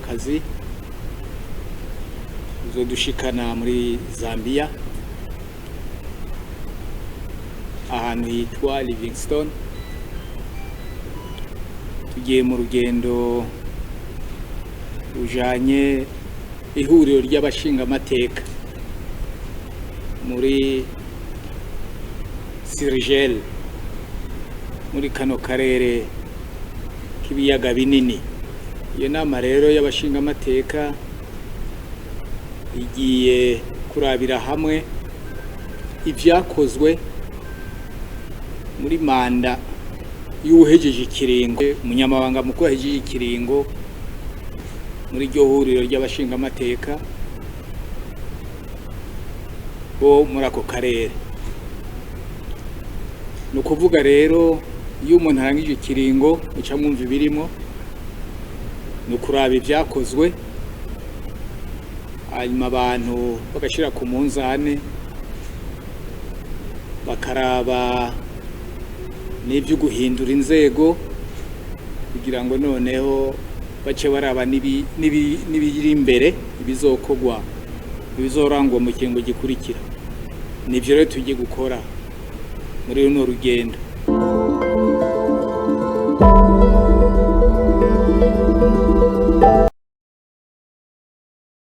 rw'akazi ruzodushikana muri Zambiya ahantu hitwa Livingstone. Tugiye mu rugendo rujanye ihuriro ry'Abashingamateka muri CIRGL muri kano karere k'ibiyaga binini. Iyo nama rero y'Abashingamateka igiye kurabira hamwe ivyakozwe muri manda y'uhejeje ikiringo, umunyamabanga mukuru ahejeje ikiringo muri ryo huriro ry'Abashingamateka bo muri ako karere. No kuvuga rero iyo umuntu arangije ikiringo uca mwumva ibirimo, no kuraba ivyakozwe, hanyuma abantu bagashira ku munzane bakaraba n'ibyo guhindura inzego kugira ngo noneho bace baraba n'ibiri imbere ibizokogwa ibizorangwa mu kingo gikurikira. Nivyo rero tugiye gukora muri runo rugendo.